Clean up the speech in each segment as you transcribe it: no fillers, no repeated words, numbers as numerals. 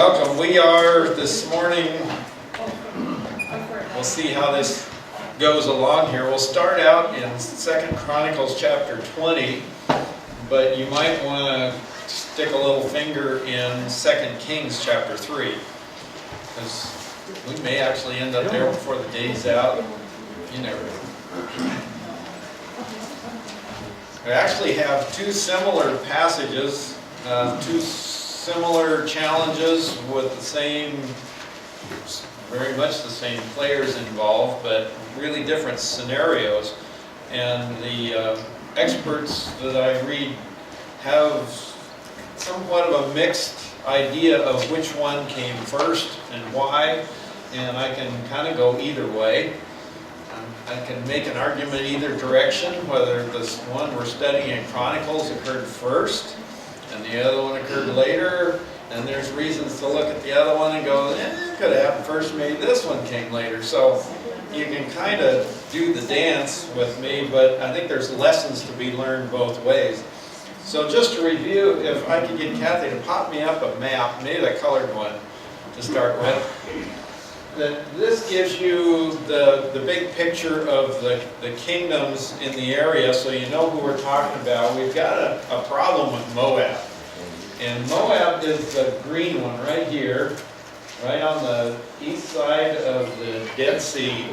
Welcome. We are this morning, we'll see how this goes along here. We'll start out in 2 Chronicles chapter 20, but you might want to stick a little finger in 2 Kings chapter 3, because we may actually end up there before the day's out. You never know. We actually have two similar passages, two similar challenges with the same, very much the same players involved, but really different scenarios. And the experts that I read have somewhat of a mixed idea of which one came first and why, and I can kind of go either way. I can make an argument either direction, whether this one we're studying in Chronicles occurred first and the other one occurred later, and there's reasons to look at the other one and go, it could have happened first, maybe this one came later. So you can kind of do the dance with me, but I think there's lessons to be learned both ways. So just to review, if I could get Kathy to pop me up a map, maybe the colored one to start with. This gives you the big picture of the kingdoms in the area, so you know who we're talking about. We've got a problem with Moab. And Moab is the green one right here, right on the east side of the Dead Sea.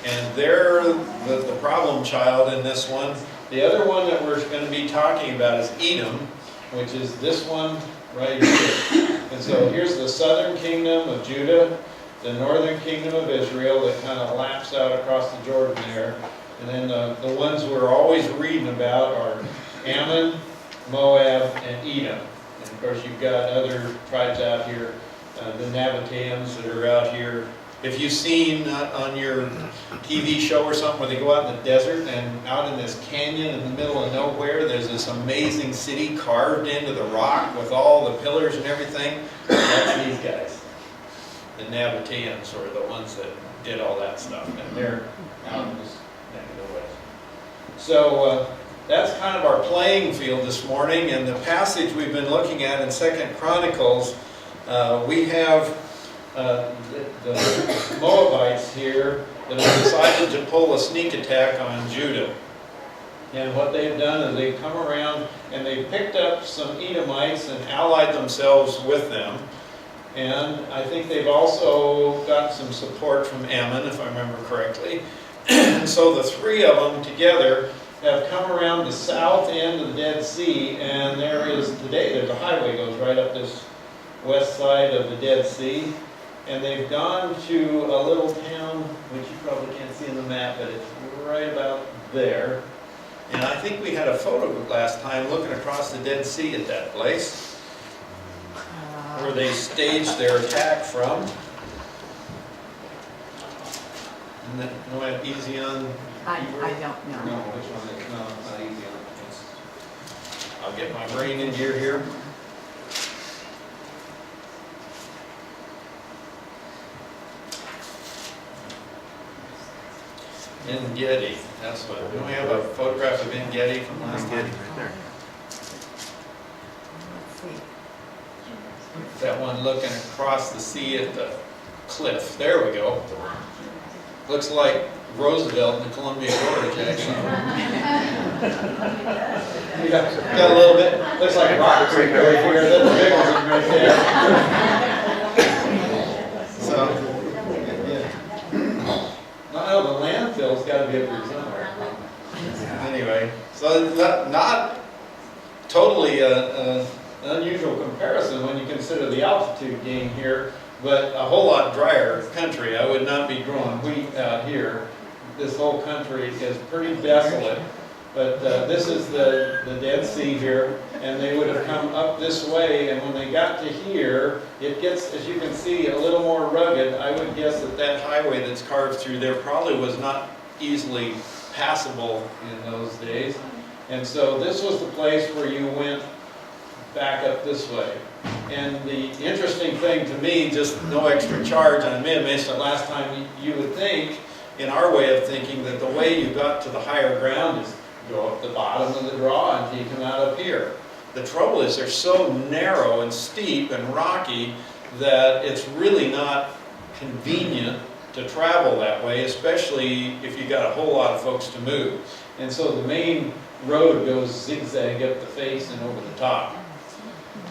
And they're the problem child in this one. The other one that we're going to be talking about is Edom, which is this one right here. And so here's the southern kingdom of Judah, the northern kingdom of Israel that kind of laps out across the Jordan there. And then the ones we're always reading about are Ammon, Moab, and Edom. And of course you've got other tribes out here, the Nabateans that are out here. If you've seen on your TV show or something where they go out in the desert and out in this canyon in the middle of nowhere, there's this amazing city carved into the rock with all the pillars and everything, that's these guys. The Nabateans are the ones that did all that stuff, and they're out in this neck of the west. So that's kind of our playing field this morning, and the passage we've been looking at in 2 Chronicles, we have the Moabites here that have decided to pull a sneak attack on Judah. And what they've done is they've come around and they've picked up some Edomites and allied themselves with them. And I think they've also got some support from Ammon, if I remember correctly. And so the three of them together have come around the south end of the Dead Sea, and there's a highway goes right up this west side of the Dead Sea. And they've gone to a little town, which you probably can't see on the map, but it's right about there. And I think we had a photo last time looking across the Dead Sea at that place, where they staged their attack from. And then, no, I have Ezion. I don't know. No, which one is, no, it's not Ezion. I'll get my brain in gear here. En-Gedi, that's what. Don't we have a photograph of En-Gedi from last time? Right there. Let's see. That one looking across the sea at the cliff. There we go. Looks like Roosevelt in the Columbia Gorge, actually. Got a little bit, looks like Rock Creek right here. That's the big one right there. So, no, the landfill's got to be up here somewhere. Anyway, so not totally an unusual comparison when you consider the altitude gain here, but a whole lot drier country. I would not be growing wheat out here. This whole country is pretty desolate, but this is the Dead Sea here, and they would have come up this way, and when they got to here, it gets, as you can see, a little more rugged. I would guess that highway that's carved through there probably was not easily passable in those days, and so this was the place where you went back up this way. And the interesting thing to me, just no extra charge, and I may have mentioned it last time, you would think, in our way of thinking, that the way you got to the higher ground is go up the bottom of the draw until you come out up here. The trouble is they're so narrow and steep and rocky that it's really not convenient to travel that way, especially if you got a whole lot of folks to move. And so the main road goes zigzag up the face and over the top.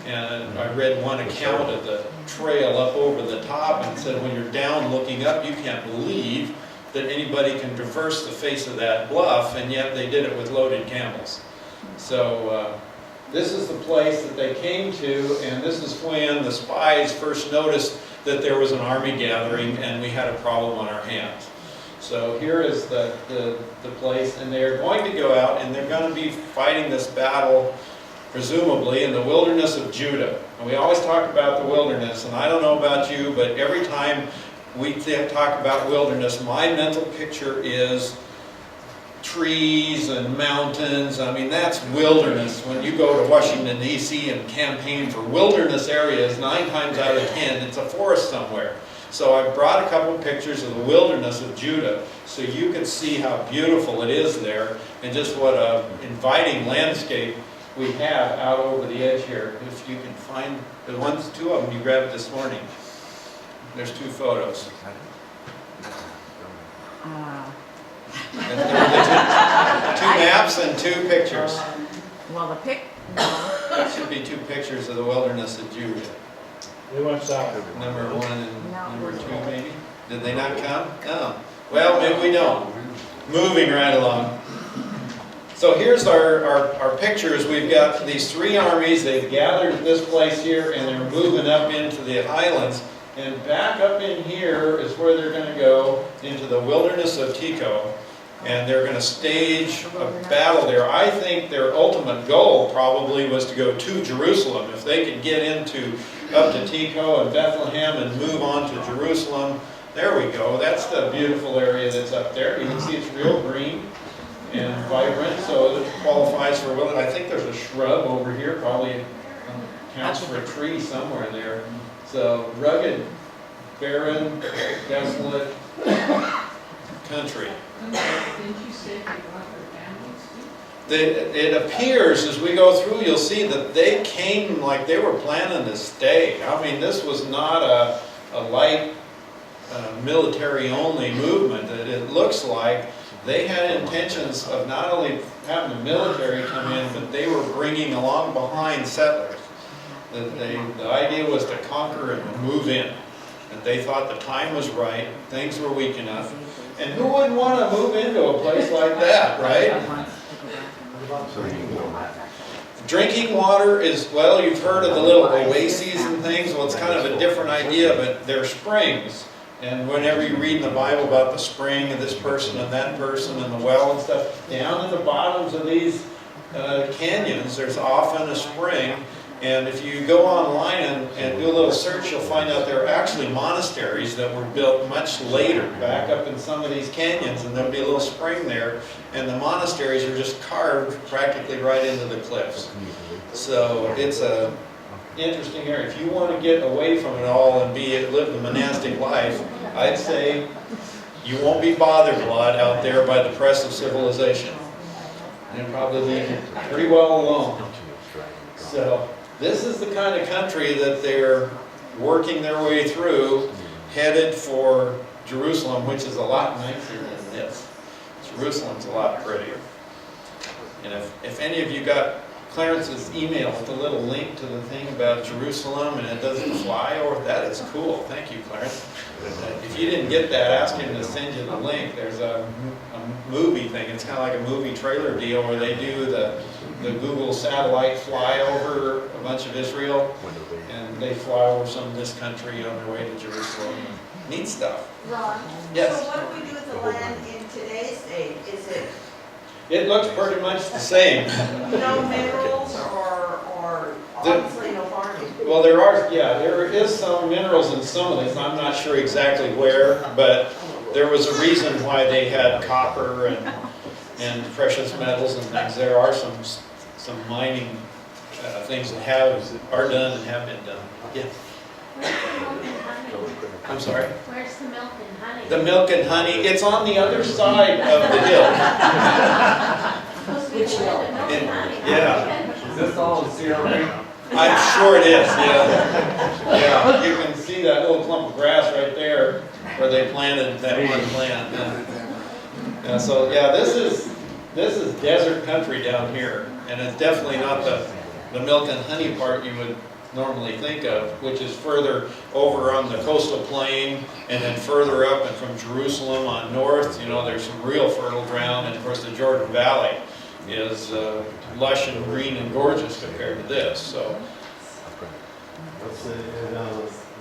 And I read one account of the trail up over the top and said when you're down looking up, you can't believe that anybody can traverse the face of that bluff, and yet they did it with loaded camels. So this is the place that they came to, and this is when the spies first noticed that there was an army gathering and we had a problem on our hands. So here is the place, and they're going to go out and they're going to be fighting this battle, presumably, in the wilderness of Judah. And we always talk about the wilderness, and I don't know about you, but every time we talk about wilderness, my mental picture is trees and mountains. I mean, that's wilderness. When you go to Washington, D.C. and campaign for wilderness areas, 9 times out of 10, it's a forest somewhere. So I brought a couple pictures of the wilderness of Judah so you could see how beautiful it is there and just what an inviting landscape we have out over the edge here. If you can find the ones, 2 of them you grabbed this morning. There's 2 photos. And there are 2 maps and 2 pictures. Well, That should be 2 pictures of the wilderness of Judah. They went south. Number 1 and number 2 maybe? Did they not come? No. Well, maybe we don't. Moving right along. So here's our pictures. We've got these 3 armies. They've gathered at this place here and they're moving up into the highlands. And back up in here is where they're going to go into the wilderness of Tekoa. And they're going to stage a battle there. I think their ultimate goal probably was to go to Jerusalem. If they could get up to Tekoa and Bethlehem and move on to Jerusalem. There we go. That's the beautiful area that's up there. You can see it's real green and vibrant, so it qualifies for wilderness. I think there's a shrub over here, probably counts for a tree somewhere there. So rugged, barren, desolate country. Didn't you say they brought their families too? It appears as we go through, you'll see that they came like they were planning to stay. I mean, this was not a light military-only movement. It looks like they had intentions of not only having the military come in, but they were bringing along behind settlers. The idea was to conquer and move in. That they thought the time was right, things were weak enough. And who wouldn't want to move into a place like that, right? Drinking water is, well, you've heard of the little oases and things. Well, it's kind of a different idea, but they're springs. And whenever you read in the Bible about the spring of this person and that person and the well and stuff, down in the bottoms of these canyons, there's often a spring. And if you go online and do a little search, you'll find out there are actually monasteries that were built much later, back up in some of these canyons, and there'll be a little spring there. And the monasteries are just carved practically right into the cliffs. So it's a interesting area. If you want to get away from it all and live the monastic life, I'd say you won't be bothered a lot out there by the press of civilization. And probably leave you pretty well alone. So this is the kind of country that they're working their way through, headed for Jerusalem, which is a lot nicer than this. Jerusalem's a lot prettier. And if any of you got Clarence's email with a little link to the thing about Jerusalem and it doesn't fly over, that is cool. Thank you, Clarence. If you didn't get that, ask him to send you the link. There's a movie thing. It's kind of like a movie trailer deal where they do the Google satellite flyover a bunch of Israel, and they fly over some of this country on their way to Jerusalem. Neat stuff. Ron, Yes. so what do we do with the land in today's day? Is it It looks pretty much the same. no minerals or obviously no farming? Well, there is some minerals in some of these. I'm not sure exactly where, but there was a reason why they had copper and precious metals and things. There are some mining things that are done and have been done. Yeah. Where's the milk and honey? I'm sorry? Where's the milk and honey? The milk and honey, it's on the other side of the hill. Supposed to be where the milk and honey. Yeah. Is this all CRA? I'm sure it is, yeah. Yeah, you can see that little clump of grass right there where they planted that one plant. Yeah, so, yeah, this is desert country down here, and it's definitely not the milk and honey part you would normally think of, which is further over on the coastal plain, and then further up and from Jerusalem on north, you know, there's some real fertile ground, and of course the Jordan Valley is lush and green and gorgeous compared to this, so. What's the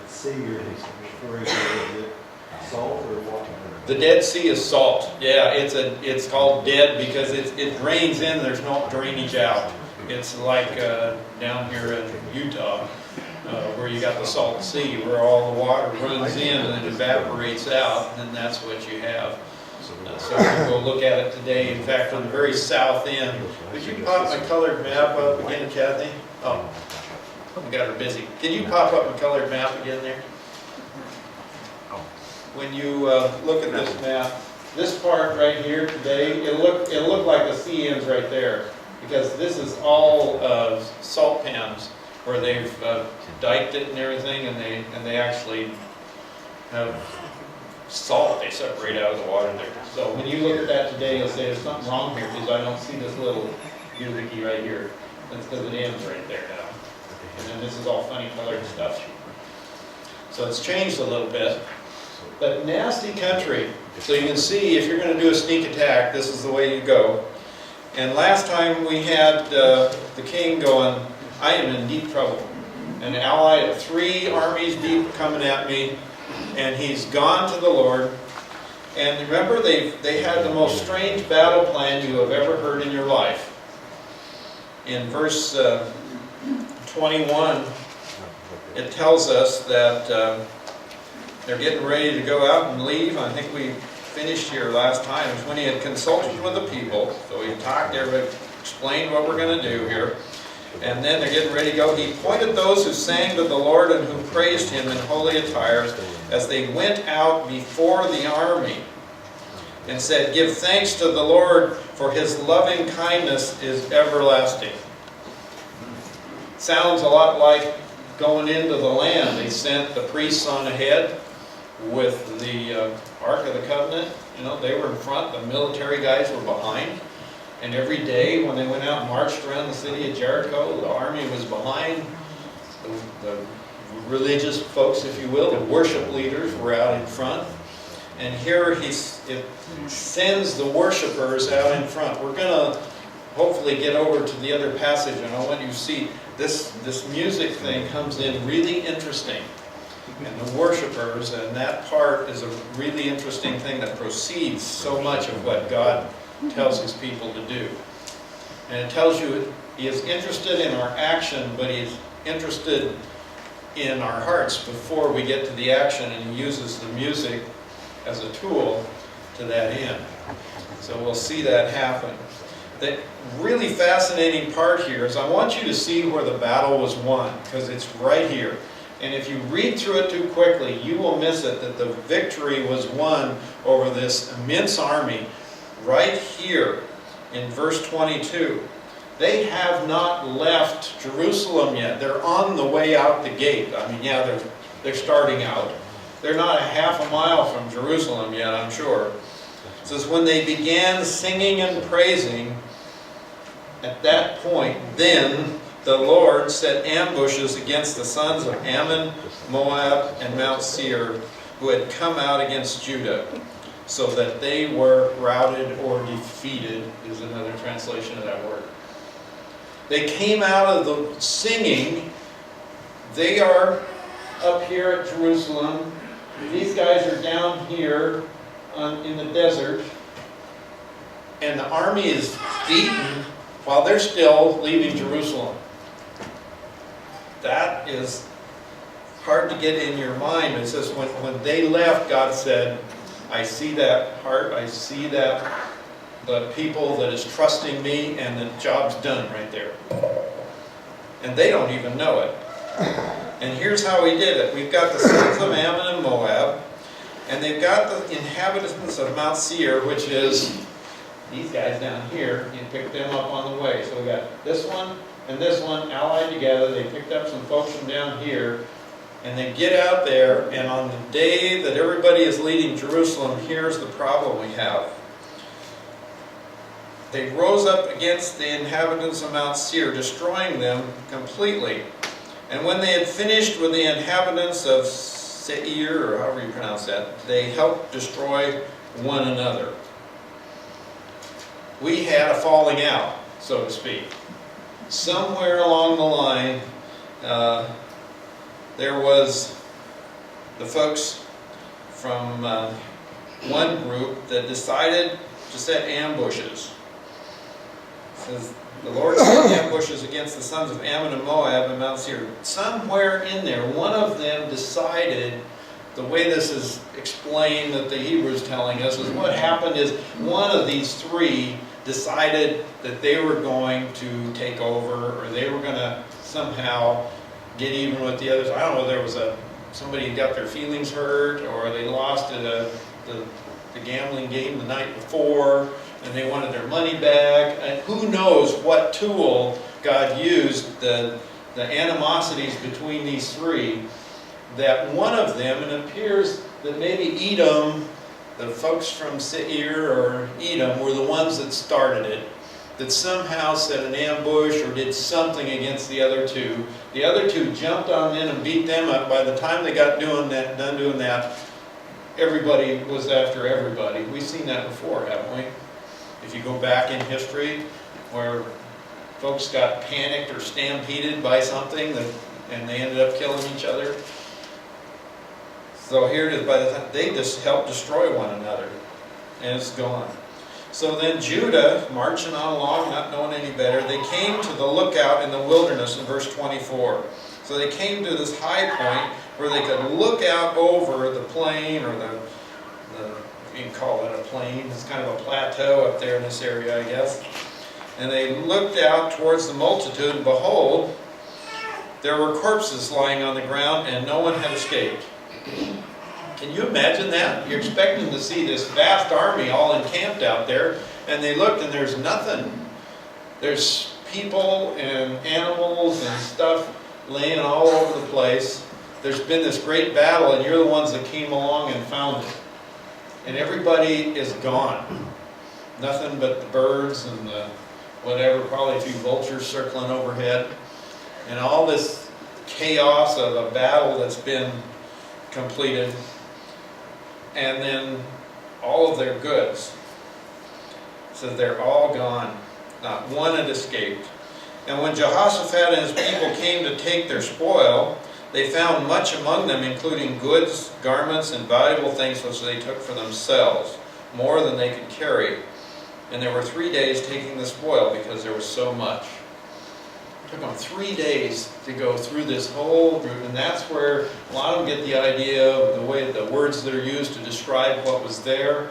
sea you're referring to, is it salt or water? The Dead Sea is salt, yeah, it's called dead because it drains in, there's no drainage out. It's like down here in Utah, where you got the salt sea, where all the water runs in and it evaporates out, and then that's what you have. So we can go look at it today. In fact, on the very south end, would you pop my colored map up again, Kathy? Oh, I got her busy. Can you pop up my colored map again there? When you look at this map, this part right here today, it'll look like the sea ends right there, because this is all salt pans where they've diked it and everything, and they actually have salt they separate out of the water there. So when you look at that today, you'll say there's something wrong here because I don't see this little doohickey right here. That's because it ends right there now. And then this is all funny colored stuff. So it's changed a little bit. But nasty country. So you can see if you're going to do a sneak attack, this is the way you go. And last time we had the king going, I am in deep trouble. An ally of 3 armies deep coming at me, and he's gone to the Lord. And remember, they had the most strange battle plan you have ever heard in your life. In verse 21, it tells us that they're getting ready to go out and leave. I think we finished here last time. It was when he had consulted with the people. So he talked to everybody, explained what we're going to do here. And then they're getting ready to go. He appointed those who sang to the Lord and who praised him in holy attires as they went out before the army, and said, give thanks to the Lord, for his loving kindness is everlasting. Sounds a lot like going into the land. They sent the priests on ahead with the Ark of the Covenant. You know, they were in front, the military guys were behind. And every day when they went out and marched around the city of Jericho, the army was behind. The religious folks, if you will, the worship leaders were out in front. And here it sends the worshipers out in front. We're going to hopefully get over to the other passage, and I want you to see this music thing comes in really interesting. And the worshipers, and that part is a really interesting thing that proceeds so much of what God tells his people to do. And it tells you he is interested in our action, but he's interested in our hearts before we get to the action, and he uses the music as a tool to that end. So we'll see that happen. The really fascinating part here is I want you to see where the battle was won, because it's right here. And if you read through it too quickly, you will miss it, that the victory was won over this immense army right here in verse 22. They have not left Jerusalem yet. They're on the way out the gate. I mean, yeah, they're starting out. They're not a half a mile from Jerusalem yet, I'm sure. It says, when they began singing and praising, at that point, then the Lord set ambushes against the sons of Ammon, Moab, and Mount Seir, who had come out against Judah, so that they were routed or defeated, is another translation of that word. They came out of the singing. They are up here at Jerusalem. These guys are down here in the desert. And the army is beaten while they're still leaving Jerusalem. That is hard to get in your mind. It says when they left, God said, I see that heart, I see that the people that is trusting me, and the job's done right there. And they don't even know it. And here's how he did it. We've got the sons of Ammon and Moab, and they've got the inhabitants of Mount Seir, which is these guys down here. You pick them up on the way. So we got this one, and this one allied together. They picked up some folks from down here, and they get out there, and on the day that everybody is leaving Jerusalem, here's the problem we have. They rose up against the inhabitants of Mount Seir, destroying them completely. And when they had finished with the inhabitants of Seir, or however you pronounce that, they helped destroy one another. We had a falling out, so to speak. Somewhere along the line, there was the folks from one group that decided to set ambushes. It says, the Lord set ambushes against the sons of Ammon and Moab and Mount Seir. Somewhere in there, one of them decided, the way this is explained that the Hebrew is telling us, is what happened is one of these three decided that they were going to take over, or they were going to somehow get even with the others. I don't know, there was somebody got their feelings hurt, or they lost at the gambling game the night before, and they wanted their money back. And who knows what tool God used, the animosities between these three, that one of them, and it appears that maybe Edom, the folks from Seir or Edom, were the ones that started it, that somehow set an ambush or did something against the other two. The other two jumped on them and beat them up. By the time they got done doing that, everybody was after everybody. We've seen that before, haven't we? If you go back in history, where folks got panicked or stampeded by something, and they ended up killing each other. So here it is, by the time they just helped destroy one another, and it's gone. So then Judah, marching on along, not knowing any better, they came to the lookout in the wilderness in verse 24. So they came to this high point where they could look out over the plain, or the you can call it a plain, it's kind of a plateau up there in this area, I guess. And they looked out towards the multitude, and behold, there were corpses lying on the ground, and no one had escaped. Can you imagine that? You're expecting to see this vast army all encamped out there, and they looked and there's nothing. There's people and animals and stuff laying all over the place. There's been this great battle, and you're the ones that came along and found it. And everybody is gone. Nothing but the birds and the whatever, probably a few vultures circling overhead. And all this chaos of a battle that's been completed, and then all of their goods. So they're all gone. Not one had escaped. And when Jehoshaphat and his people came to take their spoil, they found much among them, including goods, garments, and valuable things which they took for themselves, more than they could carry. And there were 3 days taking the spoil, because there was so much. It took them 3 days to go through this whole group, and that's where a lot of them get the idea of the way the words that are used to describe what was there,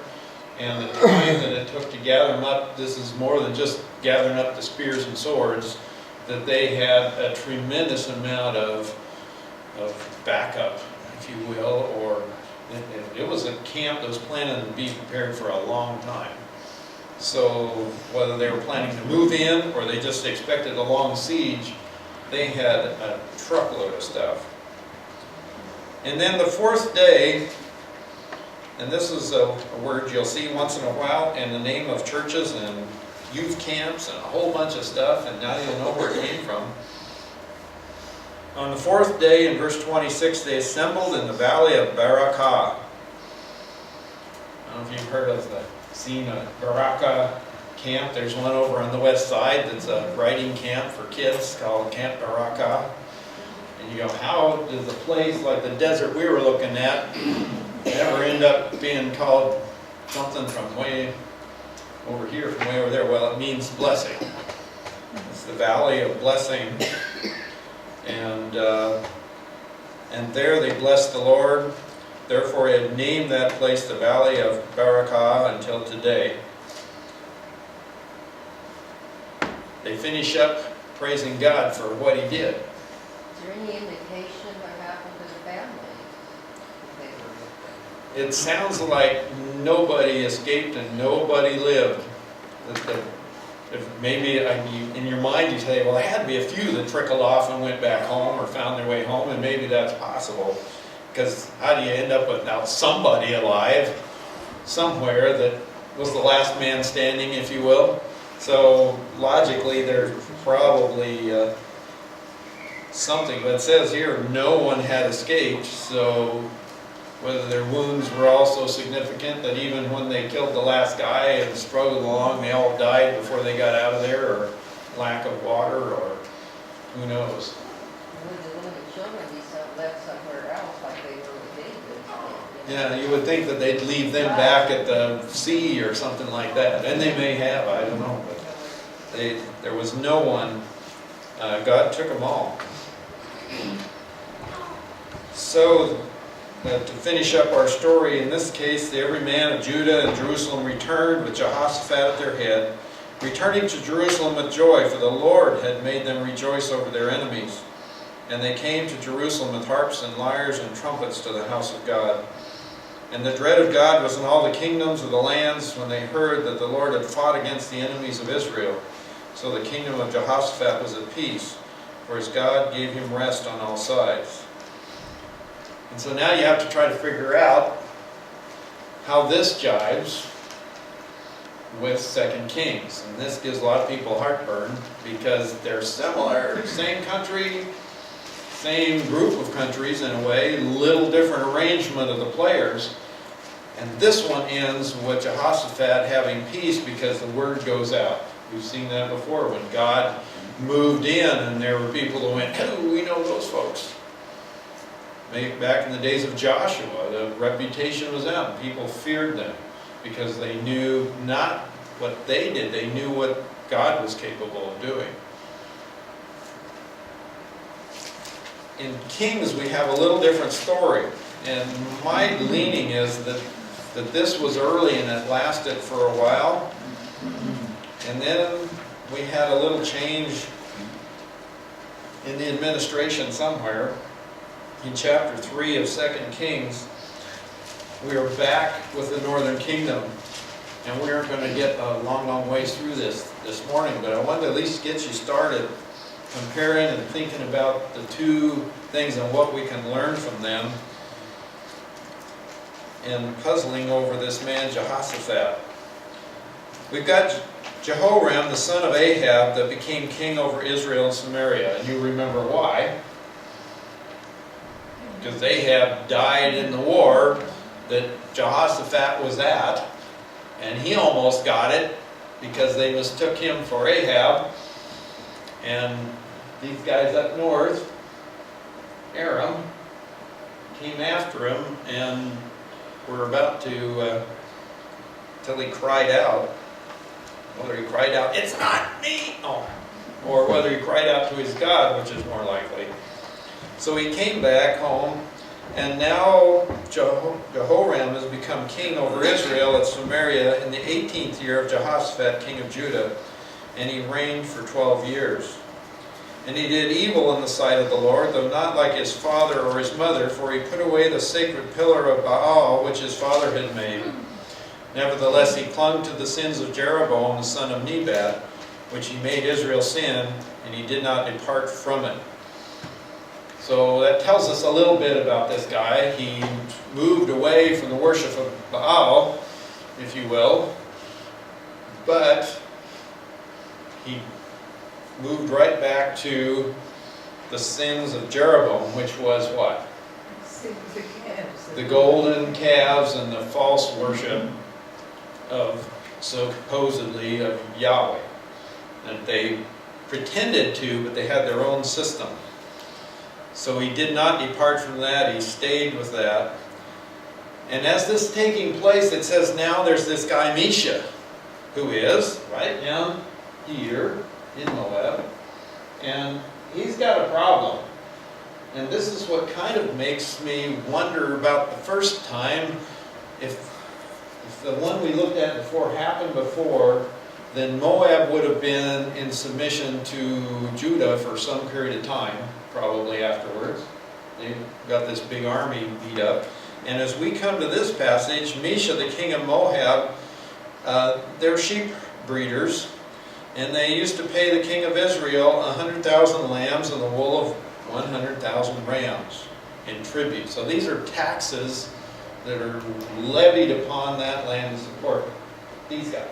and the time that it took to gather them up. This is more than just gathering up the spears and swords, that they had a tremendous amount of backup, if you will, or it was a camp that was planning to be prepared for a long time. So whether they were planning to move in or they just expected a long siege, they had a truckload of stuff. And then the fourth day, and this is a word you'll see once in a while in the name of churches and youth camps and a whole bunch of stuff, and now you'll know where it came from. On the fourth day, in verse 26, they assembled in the valley of Barakah. I don't know if you've heard of seen a Barakah camp. There's one over on the west side that's a riding camp for kids called Camp Barakah. And you go, how does a place like the desert we were looking at ever end up being called something from way over here, from way over there? Well, it means blessing. It's the valley of blessing. And there they blessed the Lord. Therefore he had named that place the Valley of Barakah until today. They finish up praising God for what he did. Is there any indication what happened to the family? It sounds like nobody escaped and nobody lived. if maybe in your mind you say, well, there had to be a few that trickled off and went back home or found their way home, and maybe that's possible. Because how do you end up without somebody alive somewhere that was the last man standing, if you will? So logically, there's probably something, but it says here no one had escaped, so whether their wounds were also significant, that even when they killed the last guy and struggled along, they all died before they got out of there, or lack of water, or who knows. Would the women and children be left somewhere else like they were with David? Yeah, you would think that they'd leave them back at the sea or something like that, and they may have, I don't know, but there was no one. God took them all. So, to finish up our story, in this case, every man of Judah and Jerusalem returned with Jehoshaphat at their head, returning to Jerusalem with joy, for the Lord had made them rejoice over their enemies. And they came to Jerusalem with harps and lyres and trumpets to the house of God. And the dread of God was in all the kingdoms of the lands when they heard that the Lord had fought against the enemies of Israel. So the kingdom of Jehoshaphat was at peace, for his God gave him rest on all sides. And so now you have to try to figure out how this jives with 2 Kings. And this gives a lot of people heartburn because they're similar, same country, same group of countries in a way, little different arrangement of the players. And this one ends with Jehoshaphat having peace because the word goes out. We've seen that before when God moved in and there were people who went, oh, we know those folks. Maybe back in the days of Joshua, the reputation was out and people feared them because they knew not what they did, they knew what God was capable of doing. In Kings, we have a little different story, and my leaning is that this was early and it lasted for a while, and then we had a little change in the administration somewhere. In chapter 3 of 2 Kings, we are back with the northern kingdom, and we aren't going to get a long ways through this morning, but I wanted to at least get you started comparing and thinking about the two things and what we can learn from them, and puzzling over this man Jehoshaphat. We've got Jehoram, the son of Ahab, that became king over Israel and Samaria, and you remember why. Because Ahab died in the war that Jehoshaphat was at, and he almost got it because they mistook him for Ahab, and these guys up north, Aram, came after him and were about to, till he cried out. Whether he cried out, "It's not me!" Oh, or whether he cried out to his God, which is more likely. So he came back home, and now Jehoram has become king over Israel at Samaria in the 18th year of Jehoshaphat, king of Judah, and he reigned for 12 years. And he did evil in the sight of the Lord, though not like his father or his mother, for he put away the sacred pillar of Baal, which his father had made. Nevertheless, he clung to the sins of Jeroboam, the son of Nebat, which he made Israel sin, and he did not depart from it. So that tells us a little bit about this guy. He moved away from the worship of Baal, if you will, but he moved right back to the sins of Jeroboam, which was what? The golden calves and the false worship of, supposedly, of Yahweh. And they pretended to, but they had their own system. So he did not depart from that, he stayed with that. And as this is taking place, it says now there's this guy Mesha, who is right down here in Moab, and he's got a problem. And this is what kind of makes me wonder about the first time. If the one we looked at before happened before, then Moab would have been in submission to Judah for some period of time, probably afterwards. They got this big army beat up. And as we come to this passage, Mesha, the king of Moab, they're sheep breeders, And they used to pay the king of Israel 100,000 lambs and the wool of 100,000 rams in tribute. So these are taxes that are levied upon that land to support these guys.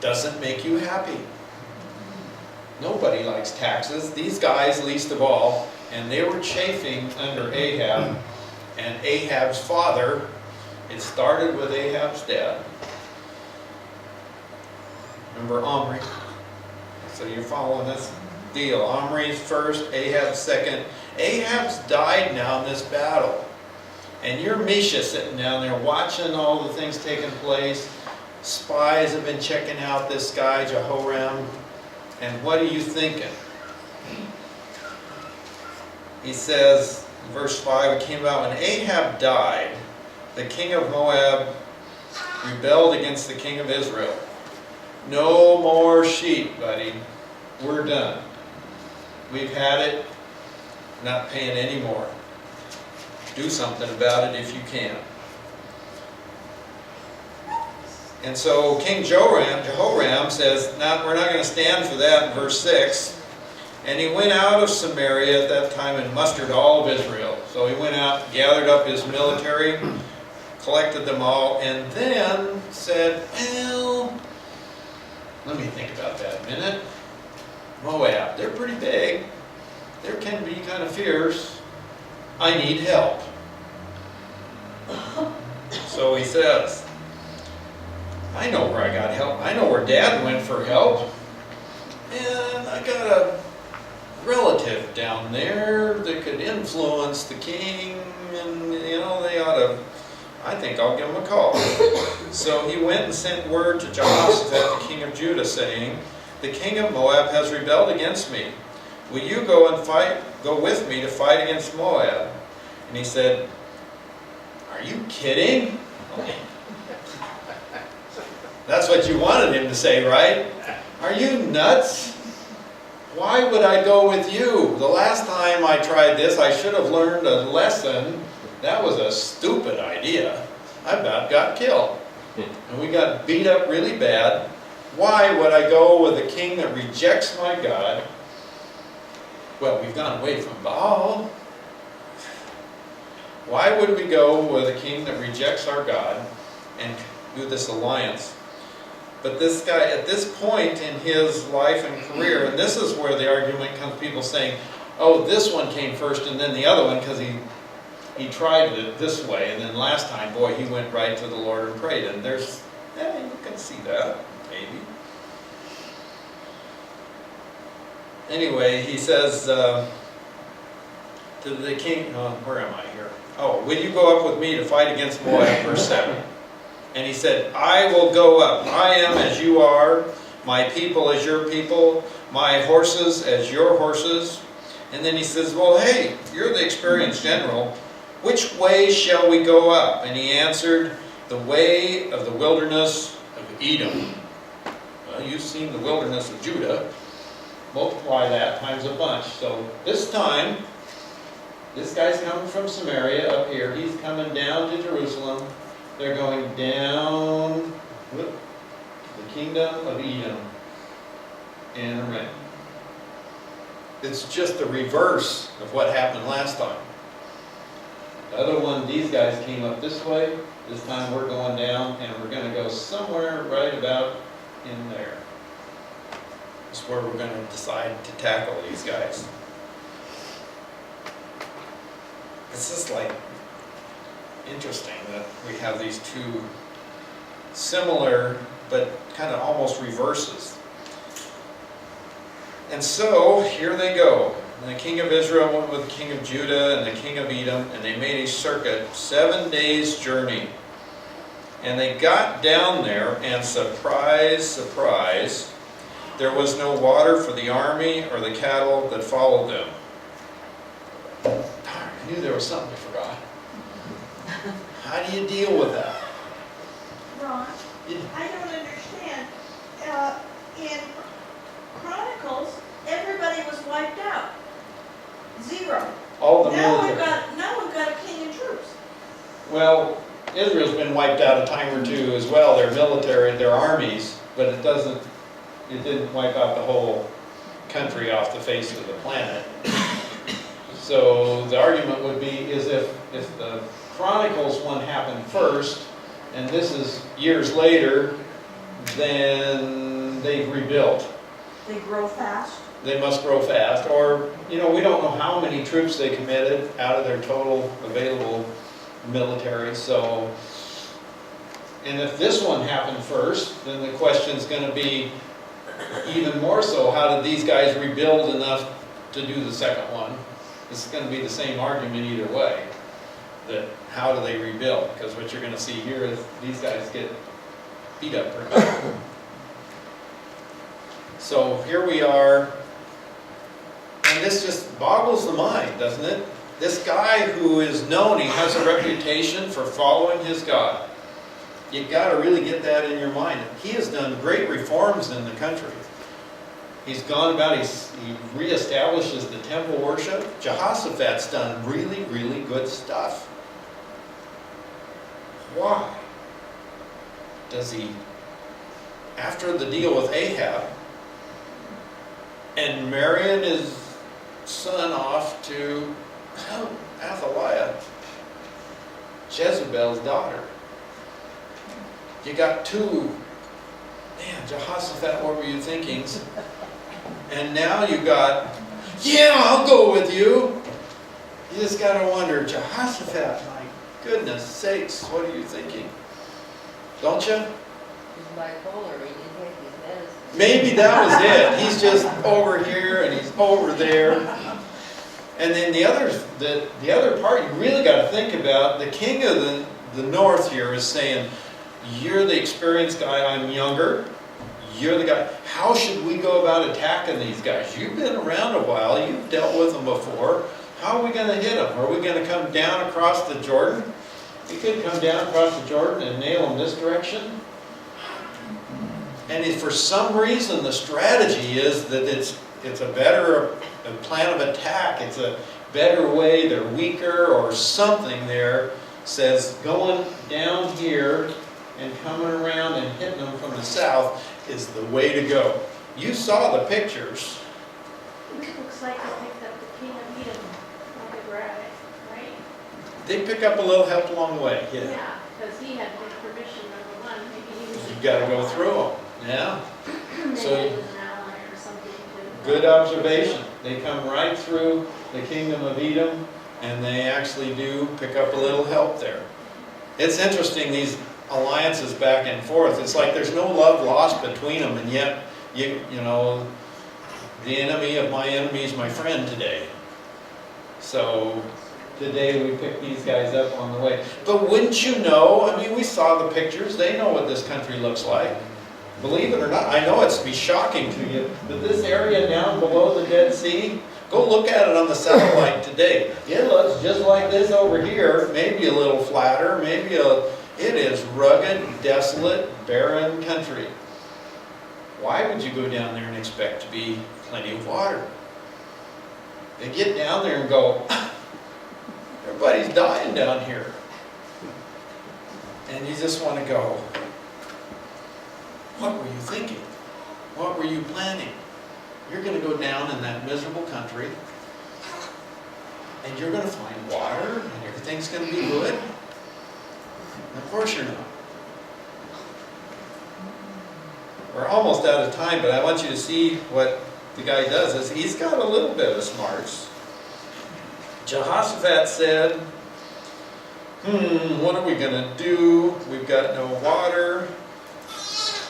Doesn't make you happy. Nobody likes taxes. These guys least of all. And they were chafing under Ahab and Ahab's father. It started with Ahab's dad. Remember Omri? So you're following this deal. Omri's first, Ahab's second. Ahab's died now in this battle. And you're Misha sitting down there watching all the things taking place. Spies have been checking out this guy, Jehoram. And what are you thinking? He says, in verse 5, it came about when Ahab died, the king of Moab rebelled against the king of Israel. No more sheep, buddy. We're done. We've had it. Not paying any more. Do something about it if you can. And so King Jehoram says, we're not going to stand for that in verse 6. And he went out of Samaria at that time and mustered all of Israel. So he went out, gathered up his military, collected them all, and then said, well, let me think about that a minute. Moab, they're pretty big. They can be kind of fierce. I need help. So he says, I know where I got help. I know where Dad went for help. And I got a relative down there that could influence the king, and they ought to, I think I'll give him a call. So he went and sent word to Jehoshaphat, the king of Judah, saying, the king of Moab has rebelled against me. Will you go with me to fight against Moab? And he said, are you kidding? That's what you wanted him to say, right? Are you nuts? Why would I go with you? The last time I tried this, I should have learned a lesson. That was a stupid idea. I about got killed. And we got beat up really bad. Why would I go with a king that rejects my God? Well, we've gone away from Baal. Why would we go with a king that rejects our God and do this alliance? But this guy, at this point in his life and career, and this is where the argument comes, people saying, oh, this one came first and then the other one, because he tried it this way, and then last time, boy, he went right to the Lord and prayed. And there's, you can see that, maybe. Anyway, he says to the king, where am I here? Oh, will you go up with me to fight against Moab, verse 7. And he said, I will go up. I am as you are, my people as your people, my horses as your horses. And then he says, well, hey, you're the experienced general. Which way shall we go up? And he answered, the way of the wilderness of Edom. Well, you've seen the wilderness of Judah. Multiply that times a bunch. So this time, this guy's coming from Samaria up here. He's coming down to Jerusalem. They're going down the kingdom of Edom and Aram. It's just the reverse of what happened last time. The other one, these guys came up this way. This time we're going down, and we're going to go somewhere right about in there. That's where we're going to decide to tackle these guys. It's just like interesting that we have these two similar but kind of almost reverses. And so here they go. And the king of Israel went with the king of Judah and the king of Edom, and they made a circuit, 7 days' journey. And they got down there, and surprise, surprise, there was no water for the army or the cattle that followed them. Darn, I knew there was something I forgot. How do you deal with that? Ron, I don't understand. In Chronicles, everybody was wiped out. 0. All the Now military. we've got a king and troops. Well, Israel's been wiped out a time or two as well. Their military, their armies. but it didn't wipe out the whole country off the face of the planet. So the argument would be is if the Chronicles one happened first, and this is years later, then they've rebuilt. They grow fast. They must grow fast, or, we don't know how many troops they committed out of their total available military, so. And if this one happened first, then the question's gonna be even more so, how did these guys rebuild enough to do the second one? This is gonna be the same argument either way, that how do they rebuild? Because what you're gonna see here is these guys get beat up pretty much. So here we are, and this just boggles the mind, doesn't it? This guy who is known, he has a reputation for following his God. You've got to really get that in your mind. He has done great reforms in the country. He's gone about, he reestablishes the temple worship. Jehoshaphat's done really, really good stuff. Why does he, after the deal with Ahab, and marrying his son off to Athaliah, Jezebel's daughter? You got two, man, Jehoshaphat, what were you thinking? And now you got, yeah, I'll go with you. You just got to wonder, Jehoshaphat, my goodness sakes, what are you thinking? Don't you? He's bipolar, he didn't take his medicine. Maybe that was it. He's just over here and he's over there. And then the other part you really got to think about, the king of the north here is saying, you're the experienced guy, I'm younger. You're the guy. How should we go about attacking these guys? You've been around a while. You've dealt with them before. How are we going to hit them? Are we going to come down across the Jordan? We could come down across the Jordan and nail them this direction. And if for some reason the strategy is that it's a better plan of attack, it's a better way, they're weaker or something there, says going down here and coming around and hitting them from the south is the way to go. You saw the pictures. It looks like they picked up the king of Edom like a rabbit, right? They pick up a little help along the way. Yeah. Yeah, because he had his permission, number one, maybe he was. You got to go through them. Yeah. Maybe So- he was an ally or something too. Good observation. They come right through the kingdom of Edom, and they actually do pick up a little help there. It's interesting, these alliances back and forth. It's like there's no love lost between them, and yet, you know, the enemy of my enemy is my friend today. So today we picked these guys up on the way. But wouldn't you know, I mean, we saw the pictures. They know what this country looks like. Believe it or not, I know it's be shocking to you, but this area down below the Dead Sea, go look at it on the satellite today. It looks just like this over here, maybe a little flatter, it is rugged, desolate, barren country. Why would you go down there and expect to be plenty of water? They get down there and go, everybody's dying down here. And you just want to go, what were you thinking? What were you planning? You're going to go down in that miserable country, and you're going to find water, and everything's going to be good? Of course you're not. We're almost out of time, but I want you to see what the guy does. Is he's got a little bit of smarts. Jehoshaphat said, what are we going to do? We've got no water.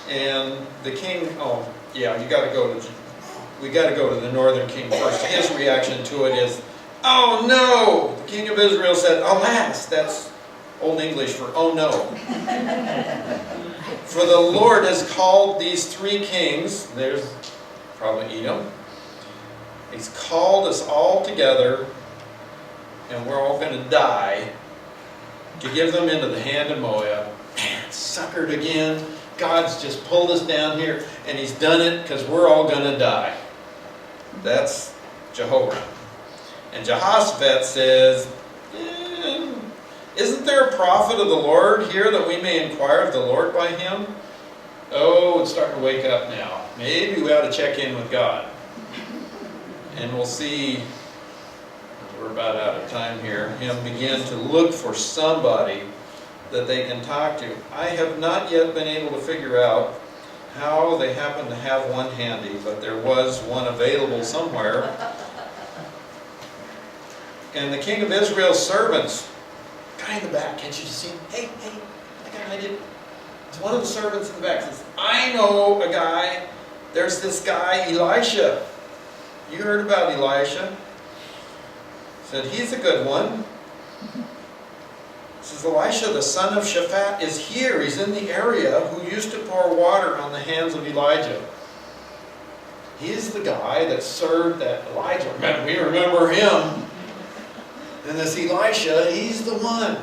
And the king, we got to go to the northern king first. His reaction to it is, oh no! The king of Israel said, alas, that's Old English for oh no. For the Lord has called these three kings, there's probably Edom, he's called us all together, and we're all going to die, to give them into the hand of Moab. Man, suckered again. God's just pulled us down here, and he's done it because we're all going to die. That's Jehoram. And Jehoshaphat says, isn't there a prophet of the Lord here that we may inquire of the Lord by him? oh, it's starting to wake up now. Maybe we ought to check in with God. And we'll see, we're about out of time here, him begin to look for somebody that they can talk to. I have not yet been able to figure out how they happen to have one handy, but there was one available somewhere. And the king of Israel's servants, guy in the back, can't you see him? Hey, I got an idea. It's one of the servants in the back says, I know a guy. There's this guy, Elisha. You heard about Elisha? Said, he's a good one. Says, Elisha, the son of Shaphat, is here. He's in the area who used to pour water on the hands of Elijah. He's the guy that served that Elijah. We remember him. And this Elisha, he's the one.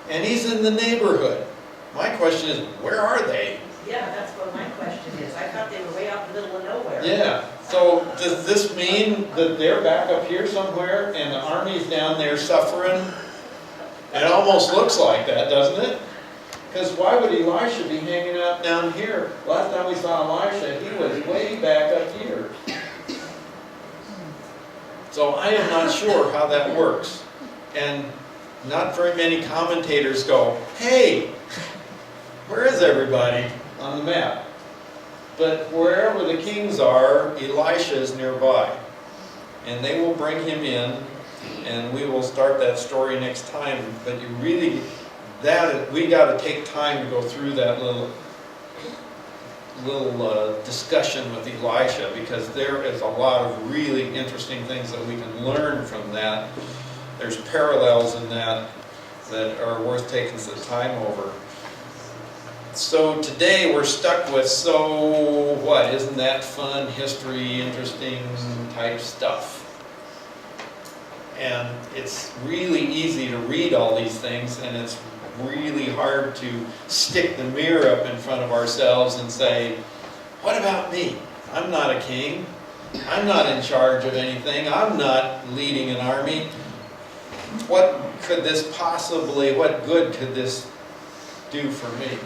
And he's in the neighborhood. My question is, where are they? Yeah, that's what my question is. I thought they were way out in the middle of nowhere. Yeah. So does this mean that they're back up here somewhere and the army's down there suffering? It almost looks like that, doesn't it? Because why would Elisha be hanging out down here? Last time we saw Elisha, he was way back up here. So I am not sure how that works. And not very many commentators go, hey, where is everybody on the map? But wherever the kings are, Elisha is nearby. And they will bring him in, and we will start that story next time. But you really, we got to take time to go through that little discussion with Elisha, because there is a lot of really interesting things that we can learn from that. There's parallels in that are worth taking some time over. So today we're stuck with, so what? Isn't that fun, history, interesting type stuff? And it's really easy to read all these things, and it's really hard to stick the mirror up in front of ourselves and say, what about me? I'm not a king. I'm not in charge of anything. I'm not leading an army. What could this possibly, what good could this do for me?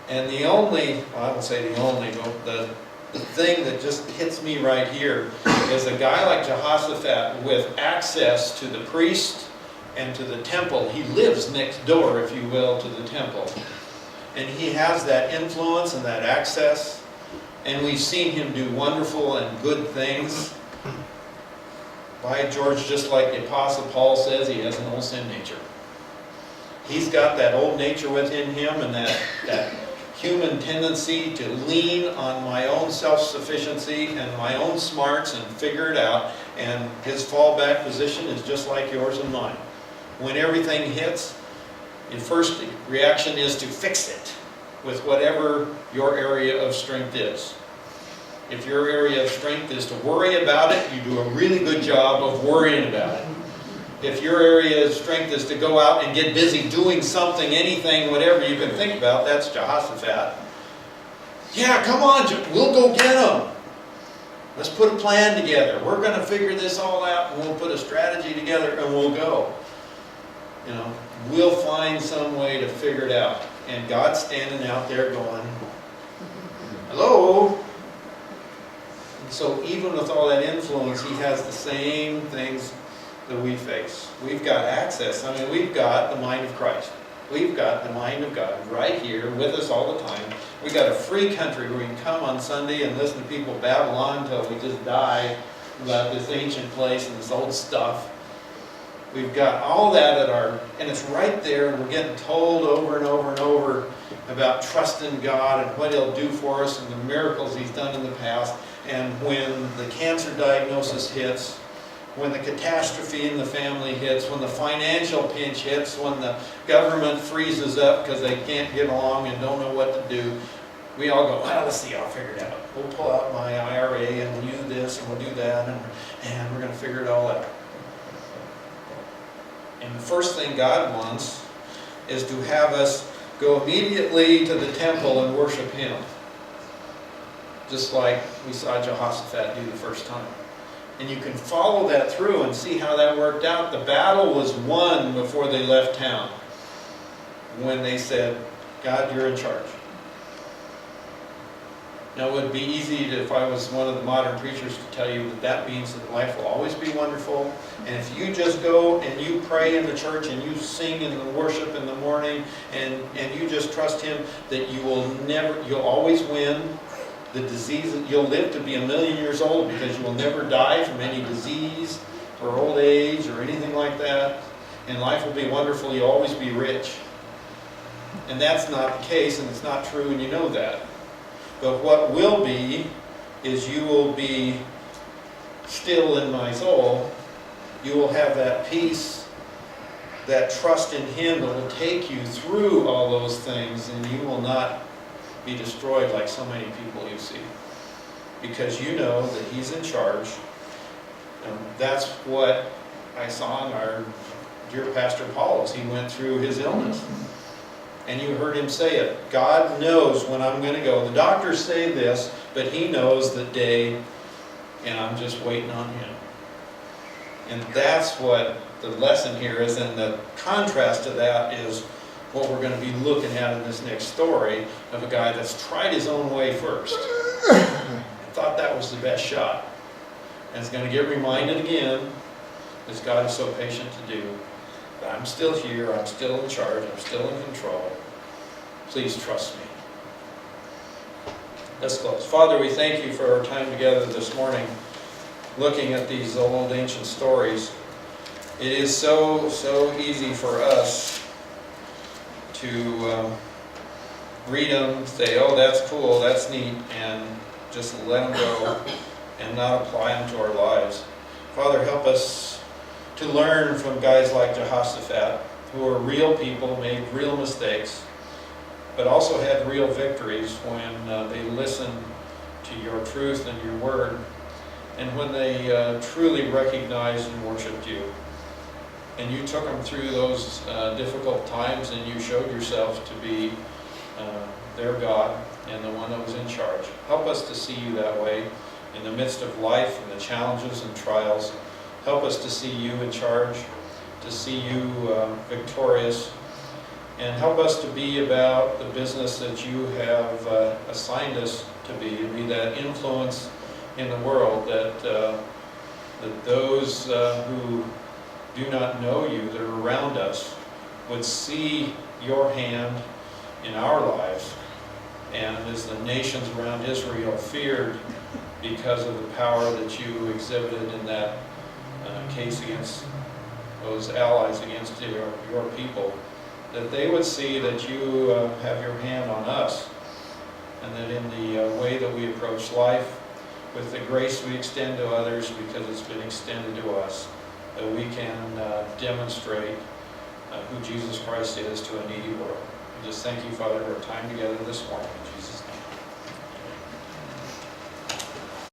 And the only, well, I won't say the only, but the thing that just hits me right here is a guy like Jehoshaphat with access to the priest and to the temple. He lives next door, if you will, to the temple. And he has that influence and that access. And we've seen him do wonderful and good things. By George, just like the Apostle Paul says, he has an old sin nature. He's got that old nature within him, and that human tendency to lean on my own self-sufficiency and my own smarts and figure it out. And his fallback position is just like yours and mine. When everything hits, your first reaction is to fix it with whatever your area of strength is. If your area of strength is to worry about it, you do a really good job of worrying about it. If your area of strength is to go out and get busy doing something, anything, whatever you can think about, that's Jehoshaphat. Yeah, come on, we'll go get them. Let's put a plan together. We're going to figure this all out, and we'll put a strategy together, and we'll go. You know, we'll find some way to figure it out. And God's standing out there going, hello? And so even with all that influence, he has the same things that we face. We've got access. I mean, we've got the mind of Christ. We've got the mind of God right here with us all the time. We've got a free country where we can come on Sunday and listen to people babble on until we just die about this ancient place and this old stuff. We've got all that at our, and it's right there. We're getting told over and over and over about trusting God and what He'll do for us and the miracles He's done in the past. And when the cancer diagnosis hits, when the catastrophe in the family hits, when the financial pinch hits, when the government freezes up because they can't get along and don't know what to do, we all go, well, let's see, I'll figure it out. We'll pull out my IRA and we'll do this and we'll do that, and we're going to figure it all out. And the first thing God wants is to have us go immediately to the temple and worship Him. Just like we saw Jehoshaphat do the first time. And you can follow that through and see how that worked out. The battle was won before they left town. When they said, God, you're in charge. Now, it would be easy to, if I was one of the modern preachers, to tell you that that means that life will always be wonderful. And if you just go and you pray in the church and you sing in the worship in the morning and you just trust Him, that you'll always win the disease. You'll live to be 1,000,000 years old because you will never die from any disease or old age or anything like that. And life will be wonderful. You'll always be rich. And that's not the case, and it's not true, and you know that. But what will be is you will be still in my soul. You will have that peace, that trust in Him that will take you through all those things, and you will not be destroyed like so many people you see. Because you know that He's in charge. And that's what I saw in our dear Pastor Paul as he went through his illness. And you heard him say it. God knows when I'm going to go. The doctors say this, but He knows the day, and I'm just waiting on Him. And that's what the lesson here is, and the contrast to that is what we're going to be looking at in this next story of a guy that's tried his own way first. And thought that was the best shot. And is going to get reminded again, as God is so patient to do, that I'm still here, I'm still in charge, I'm still in control. Please trust me. Let's close. Father, we thank You for our time together this morning, looking at these old ancient stories. It is so easy for us to read them, say, oh, that's cool, that's neat, and just let them go and not apply them to our lives. Father, help us to learn from guys like Jehoshaphat, who are real people, made real mistakes, but also had real victories when they listened to Your truth and Your word, and when they truly recognized and worshiped You. And You took them through those difficult times, and You showed Yourself to be their God and the one that was in charge. Help us to see You that way in the midst of life and the challenges and trials. Help us to see You in charge, to see You victorious, and help us to be about the business that You have assigned us to be that influence in the world, that those who do not know You, that are around us, would see Your hand in our lives. And as the nations around Israel feared because of the power that You exhibited in that case against those allies against your people, that they would see that You have Your hand on us, and that in the way that we approach life, with the grace we extend to others because it's been extended to us, that we can demonstrate who Jesus Christ is to a needy world. We just thank You, Father, for our time together this morning.